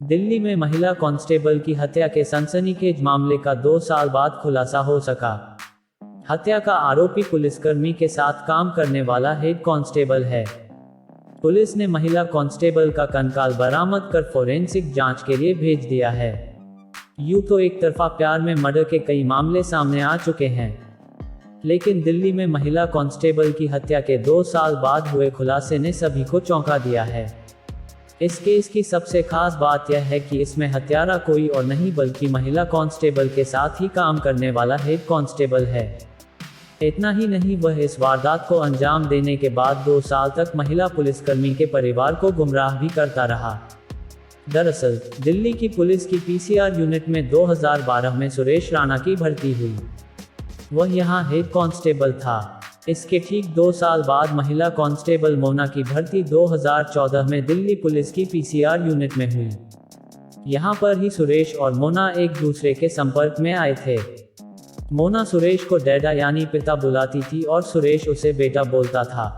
दिल्ली में महिला कांस्टेबल की हत्या के सनसनीखेज मामले का 2 साल बाद खुलासा हो सका। हत्या का आरोपी पुलिसकर्मी के साथ काम करने वाला हेड कांस्टेबल है। पुलिस ने महिला कांस्टेबल का कंकाल बरामद कर फोरेंसिक जांच के लिए भेज दिया है। यूं तो एक तरफा प्यार में मर्डर के कई मामले सामने आ चुके हैं, लेकिन दिल्ली में महिला कांस्टेबल की हत्या के 2 साल बाद हुए खुलासे ने सभी को चौंका दिया है। इस केस की सबसे खास बात यह है कि इसमें हत्यारा कोई और नहीं बल्कि महिला कांस्टेबल के साथ ही काम करने वाला हेड कांस्टेबल है। इतना ही नहीं, वह इस वारदात को अंजाम देने के बाद 2 साल तक महिला पुलिसकर्मी के परिवार को गुमराह भी करता रहा। दरअसल दिल्ली की पुलिस की पीसीआर यूनिट में 2012 में सुरेश राणा की भर्ती हुई। वह यहां हेड कांस्टेबल था। इसके ठीक 2 साल बाद महिला कांस्टेबल मोना की भर्ती 2014 में दिल्ली पुलिस की पीसीआर यूनिट में हुई। यहां पर ही सुरेश और मोना एक दूसरे के संपर्क में आए थे। मोना सुरेश को डैडा यानी पिता बुलाती थी और सुरेश उसे बेटा बोलता था।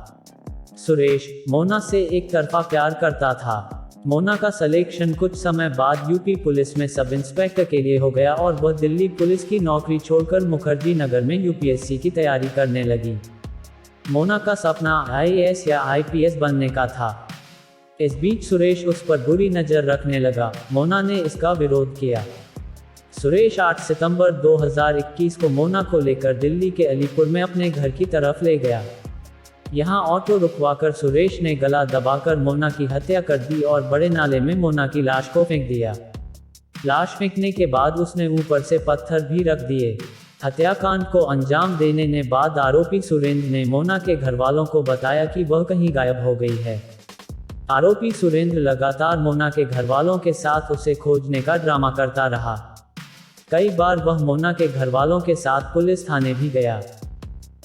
सुरेश मोना से एक तरफा प्यार करता था। मोना का सिलेक्शन कुछ समय बाद यूपी पुलिस में सब इंस्पेक्टर के लिए हो गया और वह दिल्ली पुलिस की नौकरी छोड़कर मुखर्जी नगर में यूपीएससी की तैयारी करने लगी। मोना का सपना आईएएस या आईपीएस बनने का था। इस बीच सुरेश उस पर बुरी नज़र रखने लगा। मोना ने इसका विरोध किया। सुरेश 8 सितंबर 2021 को मोना को लेकर दिल्ली के अलीपुर में अपने घर की तरफ ले गया। यहां ऑटो रुकवाकर सुरेश ने गला दबाकर मोना की हत्या कर दी और बड़े नाले में मोना की लाश को फेंक दिया। लाश फेंकने के बाद उसने ऊपर से पत्थर भी रख दिए। हत्याकांड को अंजाम देने के बाद आरोपी सुरेंद्र ने मोना के घरवालों को बताया कि वह कहीं गायब हो गई है। आरोपी सुरेंद्र लगातार मोना के घरवालों के साथ उसे खोजने का ड्रामा करता रहा। कई बार वह मोना के घरवालों के साथ पुलिस थाने भी गया।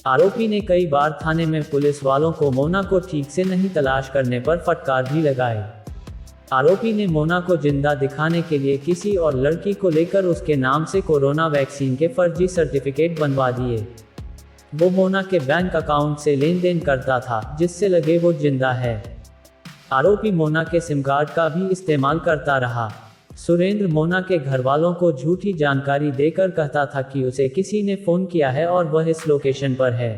आरोपी ने कई बार थाने में पुलिस वालों को मोना को ठीक से नहीं तलाश करने पर फटकार भी लगाई। आरोपी ने मोना को जिंदा दिखाने के लिए किसी और लड़की को लेकर उसके नाम से कोरोना वैक्सीन के फर्जी सर्टिफिकेट बनवा दिए। वो मोना के बैंक अकाउंट से लेन देन करता था, जिससे लगे वो जिंदा है। आरोपी मोना के सिम कार्ड का भी इस्तेमाल करता रहा। सुरेंद्र मोना के घरवालों को झूठी जानकारी देकर कहता था कि उसे किसी ने फोन किया है और वह इस लोकेशन पर है।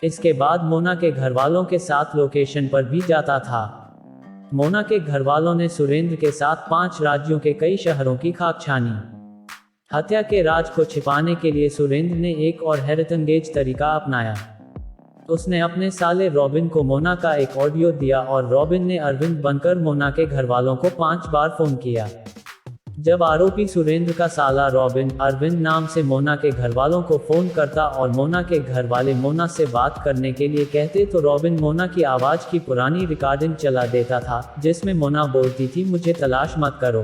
इसके बाद मोना के घरवालों के साथ लोकेशन पर भी जाता था। मोना के घरवालों ने सुरेंद्र के साथ 5 राज्यों के कई शहरों की खाक छानी। हत्या के राज को छिपाने के लिए सुरेंद्र ने एक और हैरतअंगेज तरीका अपनाया। उसने अपने साले रॉबिन को मोना का एक ऑडियो दिया और रॉबिन ने अरविंद बनकर मोना के घरवालों को 5 बार फोन किया। जब आरोपी सुरेंद्र का साला रॉबिन अरविंद नाम से मोना के घरवालों को फोन करता और मोना के घरवाले मोना से बात करने के लिए कहते तो रॉबिन मोना की आवाज की पुरानी रिकॉर्डिंग चला देता था, जिसमें मोना बोलती थी, मुझे तलाश मत करो,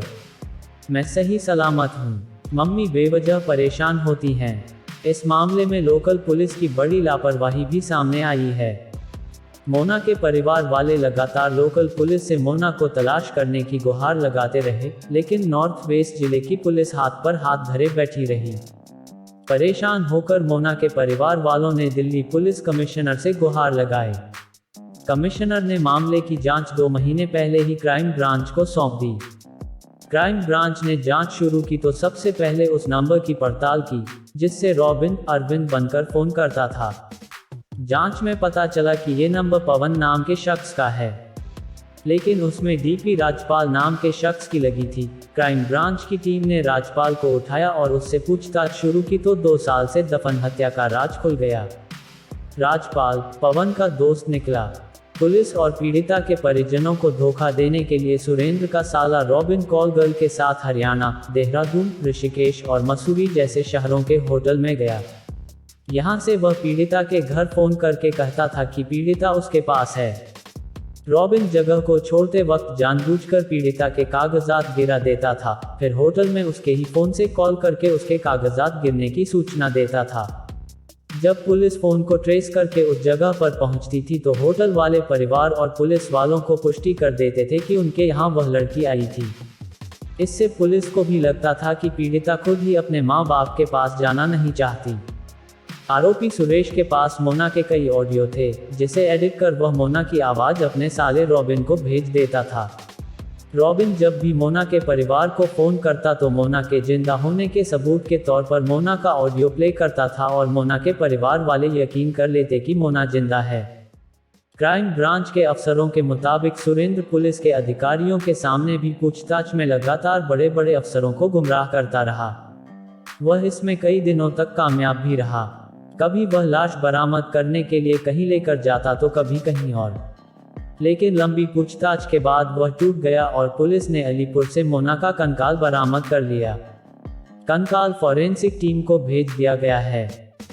मैं सही सलामत हूँ। मम्मी बेवजह परेशान होती हैं। इस मामले में लोकल पुलिस की बड़ी लापरवाही भी सामने आई है। मोना के परिवार वाले लगातार लोकल पुलिस से मोना को तलाश करने की गुहार लगाते रहे, लेकिन नॉर्थ वेस्ट जिले की पुलिस हाथ पर हाथ धरे बैठी रही। परेशान होकर मोना के परिवार वालों ने दिल्ली पुलिस कमिश्नर से गुहार लगाए। कमिश्नर ने मामले की जांच 2 महीने पहले ही क्राइम ब्रांच को सौंप दी। क्राइम ब्रांच ने जांच शुरू की तो सबसे पहले उस नंबर की पड़ताल की जिससे रॉबिन अरविंद बनकर फोन करता था। जांच में पता चला कि ये नंबर पवन नाम के शख्स का है, लेकिन उसमें डीपी राजपाल नाम के शख्स की लगी थी। क्राइम ब्रांच की टीम ने राजपाल को उठाया और उससे पूछताछ शुरू की तो 2 साल से दफन हत्या का राज खुल गया। राजपाल पवन का दोस्त निकला। पुलिस और पीड़िता के परिजनों को धोखा देने के लिए सुरेंद्र का साला रॉबिन कॉल गर्ल के साथ हरियाणा, देहरादून, ऋषिकेश और मसूरी जैसे शहरों के होटल में गया। यहां से वह पीड़िता के घर फोन करके कहता था कि पीड़िता उसके पास है। रॉबिन जगह को छोड़ते वक्त जानबूझकर पीड़िता के कागजात गिरा देता था, फिर होटल में उसके ही फोन से कॉल करके उसके कागजात गिरने की सूचना देता था। जब पुलिस फोन को ट्रेस करके उस जगह पर पहुंचती थी तो होटल वाले परिवार और पुलिस वालों को पुष्टि कर देते थे कि उनके यहाँ वह लड़की आई थी। इससे पुलिस को भी लगता था कि पीड़िता खुद ही अपने माँ बाप के पास जाना नहीं चाहती। आरोपी सुरेश के पास मोना के कई ऑडियो थे, जिसे एडिट कर वह मोना की आवाज़ अपने साले रॉबिन को भेज देता था। रॉबिन जब भी मोना के परिवार को फोन करता तो मोना के जिंदा होने के सबूत के तौर पर मोना का ऑडियो प्ले करता था और मोना के परिवार वाले यकीन कर लेते कि मोना जिंदा है। क्राइम ब्रांच के अफसरों के मुताबिक सुरेंद्र पुलिस के अधिकारियों के सामने भी पूछताछ में लगातार बड़े बड़े अफसरों को गुमराह करता रहा। वह इसमें कई दिनों तक कामयाब भी रहा। कभी वह लाश बरामद करने के लिए कहीं लेकर जाता तो कभी कहीं और, लेकिन लंबी पूछताछ के बाद वह टूट गया और पुलिस ने अलीपुर से मोना का कंकाल बरामद कर लिया। कंकाल फॉरेंसिक टीम को भेज दिया गया है।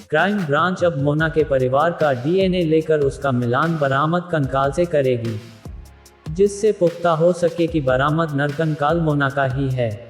क्राइम ब्रांच अब मोना के परिवार का डीएनए लेकर उसका मिलान बरामद कंकाल से करेगी, जिससे पुख्ता हो सके कि बरामद नरकंकाल मोना का ही है।